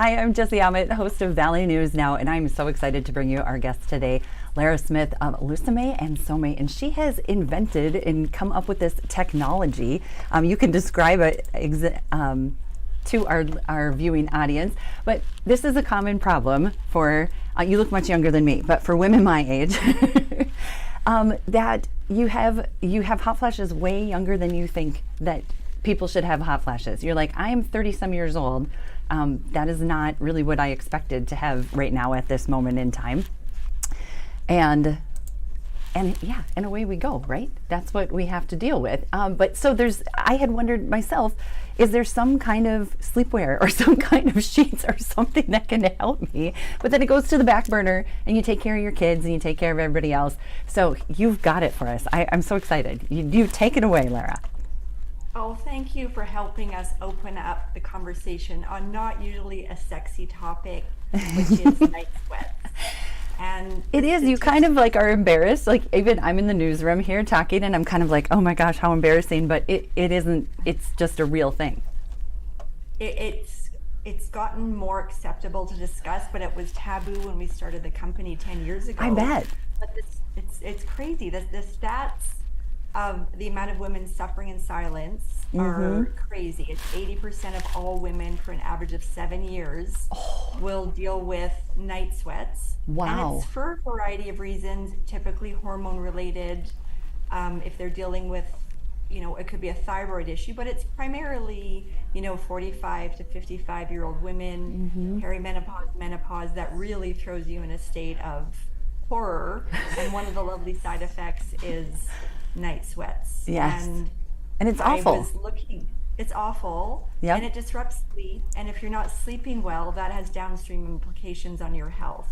Hi, I'm Jessie Ahmet, host of Valley News Now, and I'm so excited to bring you our guest today, Lara Smith of Lusome and Some, and she has invented and come up with this technology. You can describe it to our viewing audience, but this is a common problem for, you look much younger than me, but for women my age, that you have hot flashes way younger than you think that people should have hot flashes. You're like, I am 30 some years old. That is not really what I expected to have right now at this moment in time. And yeah, and away we go, right? That's what we have to deal with. But so I had wondered myself, is there some kind of sleepwear or some kind of sheets or something that can help me? But then it goes to the back burner and you take care of your kids and you take care of everybody else. So you've got it for us. I'm so excited. You take it away, Lara. Oh, thank you for helping us open up the conversation on not usually a sexy topic, which is night sweats. And it is. You kind of like are embarrassed. Like even I'm in the newsroom here talking and I'm kind of like, oh my gosh, how embarrassing. But it isn't, it's just a real thing. It's gotten more acceptable to discuss, but it was taboo when we started the company 10 years ago. I bet. But it's crazy. The stats of the amount of women suffering in silence are crazy. It's 80% of all women for an average of 7 years will deal with night sweats. Wow. And it's for a variety of reasons, typically hormone related. If they're dealing with, it could be a thyroid issue, but it's primarily, 45 to 55-year-old women, perimenopause, menopause, that really throws you in a state of horror. And one of the lovely side effects is night sweats. Yes. And it's awful. I was looking, it's awful. Yep. And it disrupts sleep. And if you're not sleeping well, that has downstream implications on your health.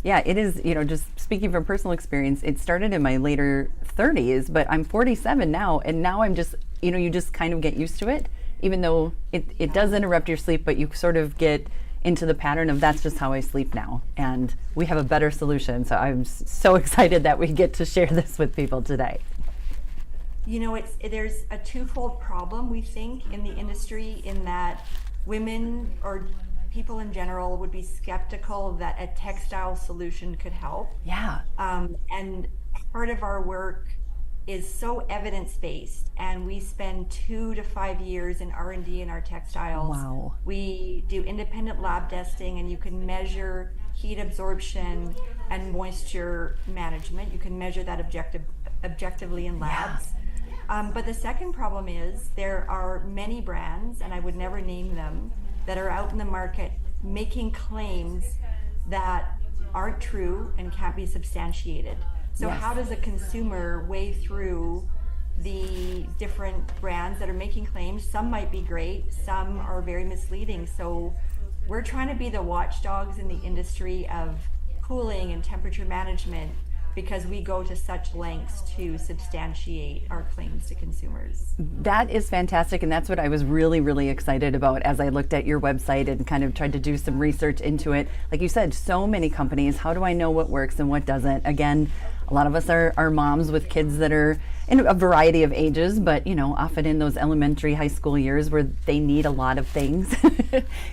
Yeah, it is, just speaking from personal experience, it started in my later 30s, but I'm 47 now. And now I'm just, you just kind of get used to it, even though it does interrupt your sleep, but you sort of get into the pattern of that's just how I sleep now. And we have a better solution. So I'm so excited that we get to share this with people today. There's a twofold problem, we think, in the industry, in that women or people in general would be skeptical that a textile solution could help. Yeah. And part of our work is so evidence-based, and we spend 2 to 5 years in R&D in our textiles. Wow. We do independent lab testing, and you can measure heat absorption and moisture management. You can measure that objectively in labs. But the second problem is there are many brands, and I would never name them, that are out in the market making claims that aren't true and can't be substantiated. So how does a consumer weigh through the different brands that are making claims? Some might be great, some are very misleading. So we're trying to be the watchdogs in the industry of cooling and temperature management, because we go to such lengths to substantiate our claims to consumers. That is fantastic, and that's what I was really, really excited about as I looked at your website and kind of tried to do some research into it. Like you said, so many companies, how do I know what works and what doesn't? Again, a lot of us are moms with kids that are in a variety of ages, but often in those elementary, high school years where they need a lot of things.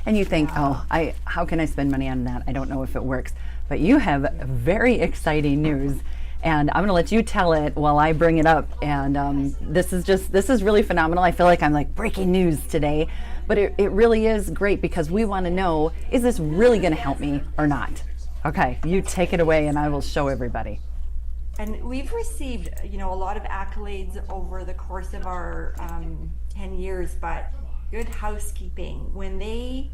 And you think, how can I spend money on that? I don't know if it works. But you have very exciting news, and I'm going to let you tell it while I bring it up. And this is really phenomenal. I feel like I'm like breaking news today, but it really is great, because we want to know, is this really going to help me or not? Okay, you take it away and I will show everybody. And we've received, a lot of accolades over the course of our 10 years, but Good Housekeeping, when they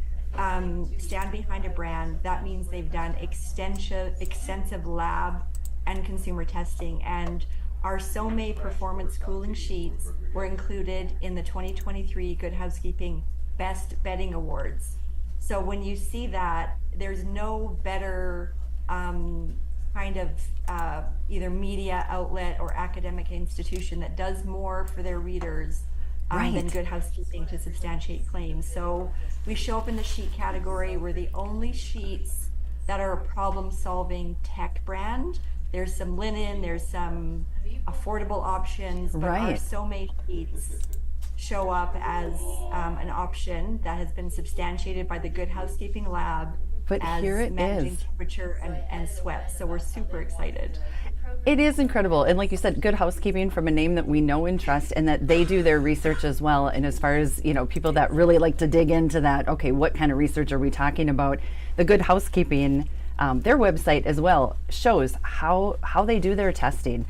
stand behind a brand, that means they've done extensive lab and consumer testing. And our Some performance cooling sheets were included in the 2023 Good Housekeeping Best Bedding Awards. So when you see that, there's no better kind of either media outlet or academic institution that does more for their readers than Good Housekeeping to substantiate claims. So we show up in the sheet category. We're the only sheets that are a problem-solving tech brand. There's some linen, there's some affordable options, but our Some sheets show up as an option that has been substantiated by the Good Housekeeping Lab But as here it managing is. temperature and sweat. So we're super excited. It is incredible. And like you said, Good Housekeeping, from a name that we know and trust, and that they do their research as well. And as far as, people that really like to dig into that, okay, what kind of research are we talking about? The Good Housekeeping, their website as well shows how they do their testing.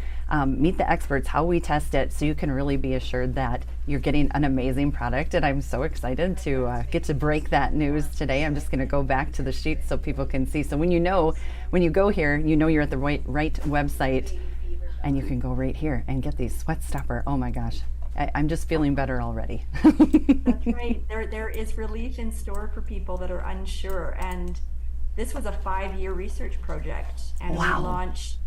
Meet the experts, how we test it, so you can really be assured that you're getting an amazing product. And I'm so excited to get to break that news today. I'm just going to go back to the sheet so people can see. So when you go here, you're at the right website, and you can go right here and get these Sweat Stopper. Oh my gosh, I'm just feeling better already. That's right. There is relief in store for people that are unsure. And this was a 5-year research project, and Wow. we launched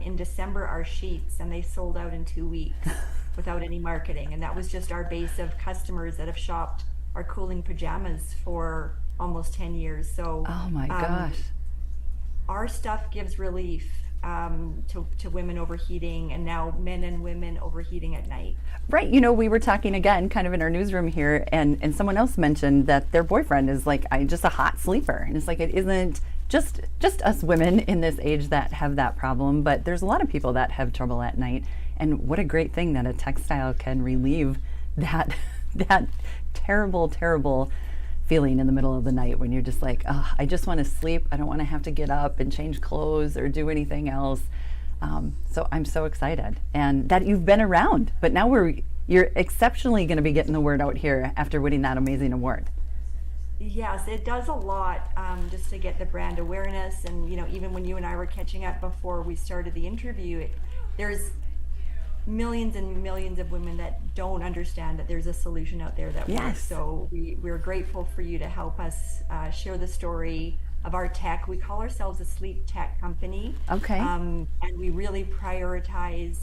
in December our sheets, and they sold out in 2 weeks without any marketing. And that was just our base of customers that have shopped our cooling pajamas for almost 10 years. So Oh my gosh. our stuff gives relief to women overheating, and now men and women overheating at night. Right. We were talking again kind of in our newsroom here, and someone else mentioned that their boyfriend is like just a hot sleeper. And it's like, it isn't just us women in this age that have that problem, but there's a lot of people that have trouble at night. And what a great thing that a textile can relieve that terrible, terrible feeling in the middle of the night when you're just like, oh, I just want to sleep. I don't want to have to get up and change clothes or do anything else. So I'm so excited, and that you've been around, but now you're exceptionally going to be getting the word out here after winning that amazing award. Yes, it does a lot just to get the brand awareness. And, even when you and I were catching up before we started the interview, there's millions and millions of women that don't understand that there's a solution out there that Yes. works. So we're grateful for you to help us share the story of our tech. We call ourselves a sleep tech company. Okay. And we really prioritize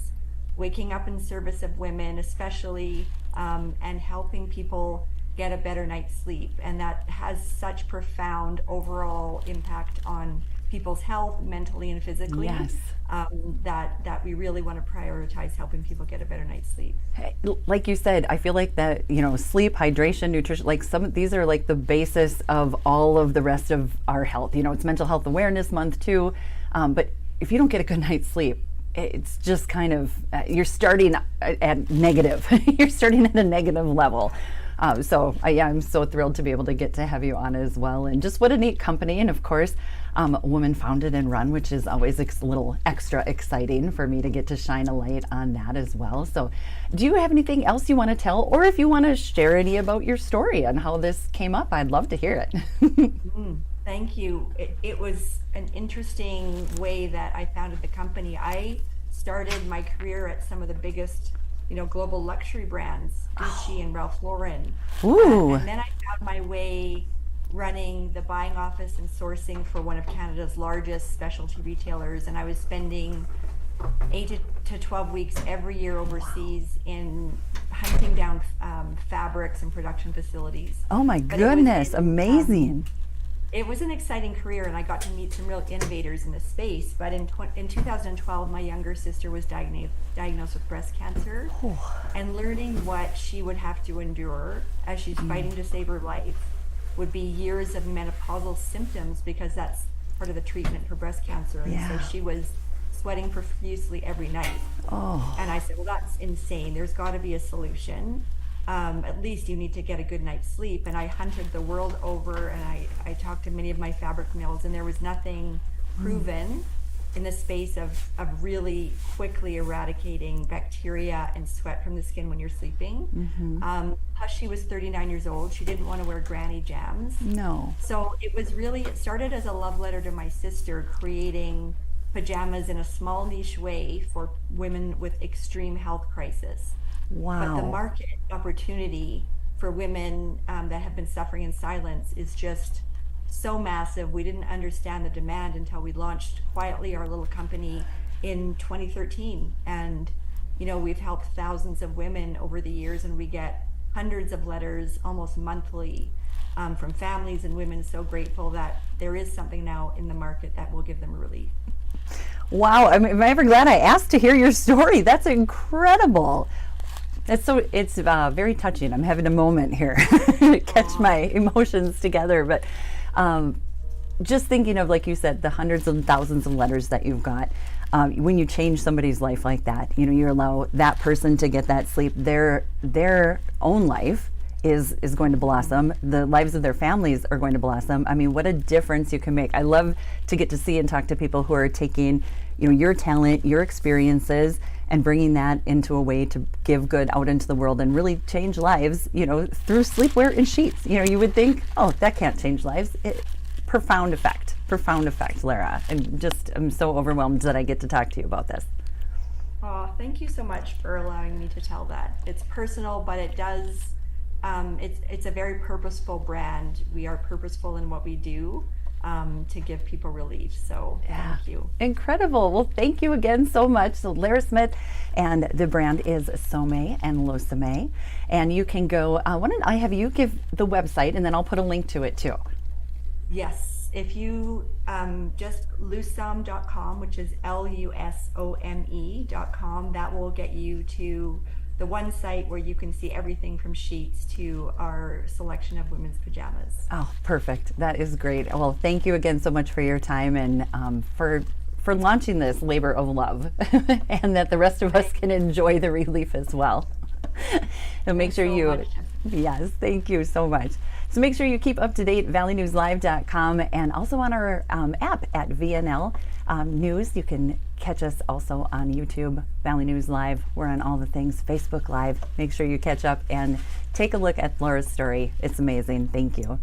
waking up in service of women, especially, and helping people get a better night's sleep. And that has such profound overall impact on people's health, mentally and physically. Yes. That we really want to prioritize helping people get a better night's sleep. Like you said, I feel like that, sleep, hydration, nutrition, like these are like the basis of all of the rest of our health. It's Mental Health Awareness Month too. But if you don't get a good night's sleep, it's just kind of, you're starting at negative. You're starting at a negative level. So I'm so thrilled to be able to get to have you on as well. And just what a neat company. And of course, woman founded and run, which is always a little extra exciting for me to get to shine a light on that as well. So do you have anything else you want to tell, or if you want to share any about your story and how this came up, I'd love to hear it. Thank you. It was an interesting way that I founded the company. I started my career at some of the biggest global luxury brands, Gucci and Ralph Lauren. Ooh. And then I found my way running the buying office and sourcing for one of Canada's largest specialty retailers. And I was spending 8 to 12 weeks every year overseas in hunting down fabrics and production facilities. Oh my But goodness, amazing. It was an exciting career, and I got to meet some real innovators in the space. But in 2012, my younger sister was diagnosed with breast cancer, and learning what she would have to endure as she's fighting to save her life would be years of menopausal symptoms, because that's part of the treatment for breast cancer. And Yeah. so she was sweating profusely every night. Oh, And I said, well, that's insane. There's got to be a solution. At least you need to get a good night's sleep. And I hunted the world over, and I talked to many of my fabric mills, and there was nothing proven in the space of really quickly eradicating bacteria and sweat from the skin when you're sleeping. Plus, she was 39 years old. She didn't want to wear granny jams. no. So it started as a love letter to my sister, creating pajamas in a small niche way for women with extreme health crisis. Wow. But the market opportunity for women that have been suffering in silence is just so massive. We didn't understand the demand until we launched quietly our little company in 2013. And, we've helped thousands of women over the years, and we get hundreds of letters almost monthly from families and women so grateful that there is something now in the market that will give them relief. Wow, am I ever glad I asked to hear your story? That's incredible. It's very touching. I'm having a moment here to catch my emotions together. But just thinking of, like you said, the hundreds and thousands of letters that you've got. When you change somebody's life like that, you allow that person to get that sleep. Their own life is going to blossom. The lives of their families are going to blossom. I mean, what a difference you can make. I love to get to see and talk to people who are taking, your talent, your experiences, and bringing that into a way to give good out into the world and really change lives, through sleepwear and sheets. You would think, oh, that can't change lives. Profound effect, Lara. I'm so overwhelmed that I get to talk to you about this. Oh, thank you so much for allowing me to tell that. It's personal, but it does, it's a very purposeful brand. We are purposeful in what we do to give people relief. So thank you. Incredible. Well, thank you again so much. So Lara Smith, and the brand is Sommeil and Losomé. And you can go, why don't I have you give the website, and then I'll put a link to it too. Yes, if you just lusome.com, which is lusome.com, that will get you to the one site where you can see everything from sheets to our selection of women's pajamas. Oh, perfect. That is great. Well, thank you again so much for your time and for launching this labor of love, and that the rest of us can enjoy the relief as well. And make sure you, yes, thank you so much. So make sure you keep up to date, valleynewslive.com, and also on our app at VNL News. You can catch us also on YouTube, Valley News Live. We're on all the things, Facebook Live. Make sure you catch up and take a look at Lara's story. It's amazing. Thank you.